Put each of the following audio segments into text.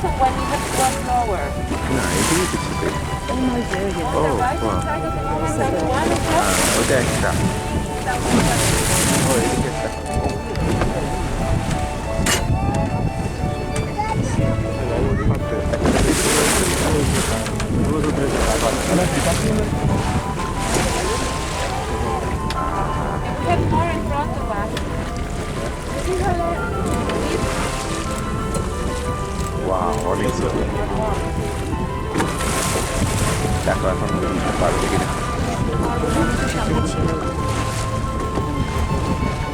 also when you have to go slower. No, I think it's okay. On the right wow. side of the mountain, there's one of 어디 있다. 이렇게 있다. We have more in front of us. Wow, 어린이집. 약간 한번 빠르게.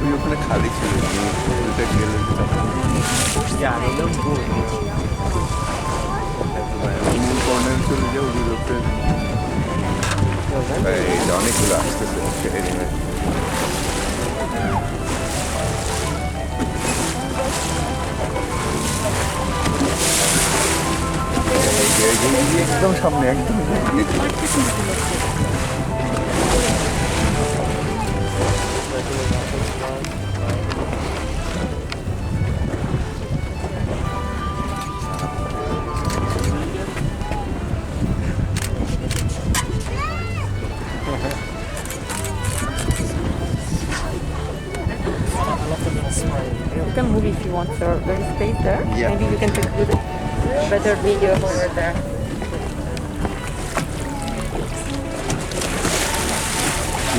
우리 오늘 가리키는 야, 너는 뭐? 거는 소리죠 우리 옆에. 네, 어느구나 했었어요. একদম সামনে একদম You can move if you want, sir. There is space there. Yeah. Maybe we can take good, better video over there.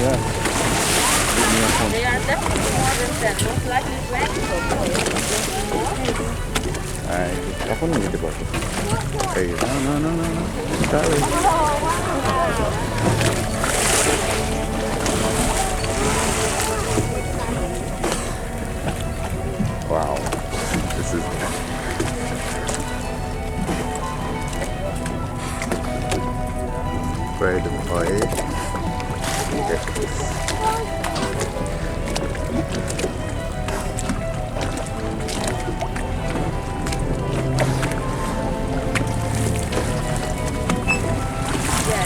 Yeah. They are definitely more than 10, most likely 20 or more. এখনই নিতে পারবো এই না sorry. Wow, this is great boy.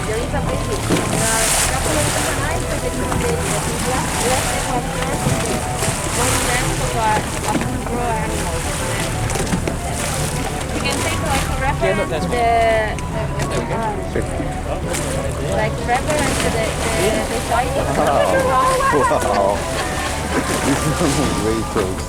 There is a baby. There are a couple of different eyes that there is a baby. Left leg of one length of a full-grown animal. You can take like a reference like reference the size of the Wow. This one was way close.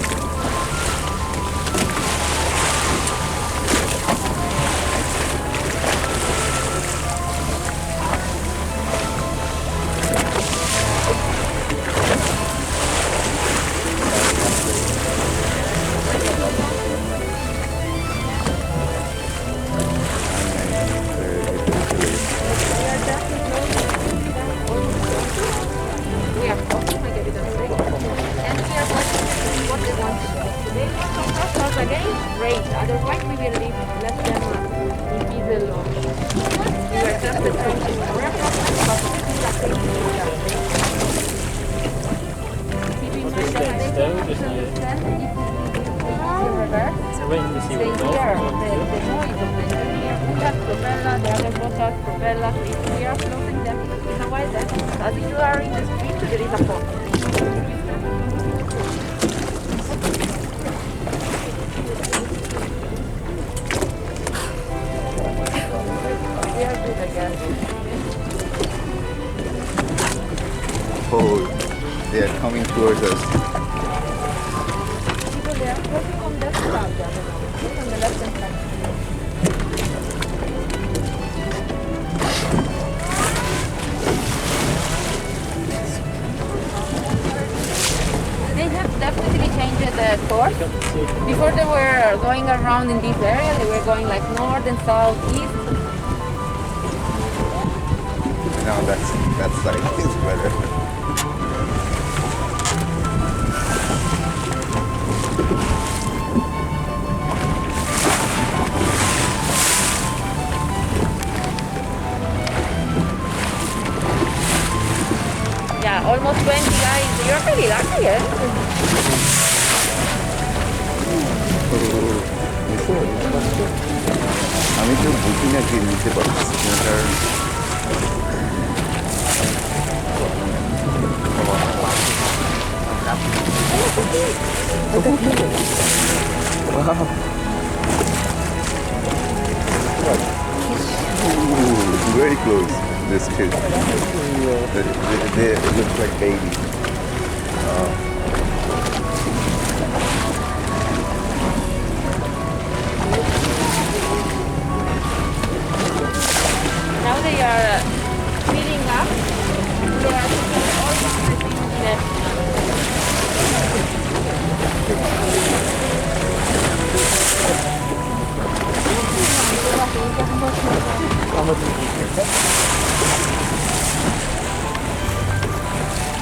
we are talking like evidence and we are watching what they want to do. They want to cross us again, great. Otherwise we will leave, let them in peace alone. We were just approaching the reference, but this is a crazy area. Keep in mind that they can understand if you reverse. They hear the noise of the engineer who has propeller, the other boat has propeller. If we are closing them in a while, then as you are in the street, there is a pond. We are good again. Oh, they are coming towards us. People, they are crossing on that side, on the left hand side. They have definitely changed the course. Before they were going around in this area, they were going like north and south, east. No, that side is better. Yeah, almost 20 guys. You're pretty lucky, eh? আমি তো বুঝি না কি নিতে পারছি Wow. very close. This kid. They look like babies. Now they are filling up. They are putting all the things in it.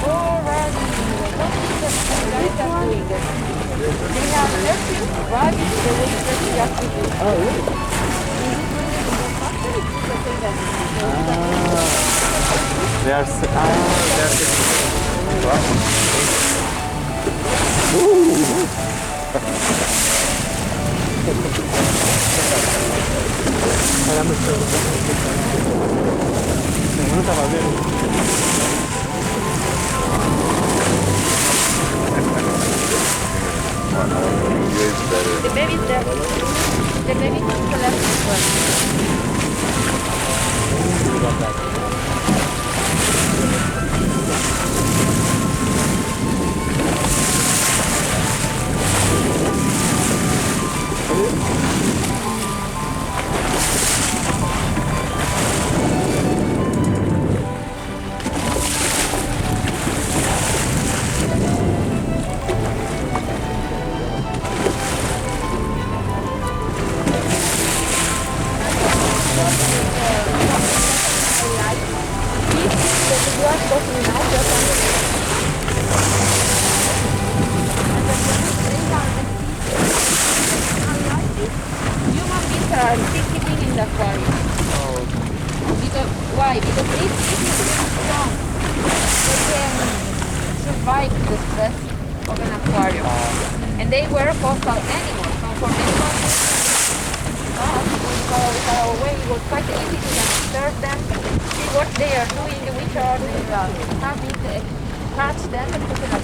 Already, what is the guys are doing it? They have left you right the way that you have to do. Oh, really? They are Uno estaba bien. The baby is there. The baby is the last one. Why? Because if it's strong, they can survive the stress of an aquarium. And they were coastal animals, so for them not far away, it was quite easy to observe them, see what they are doing, which are the habits, catch them and put them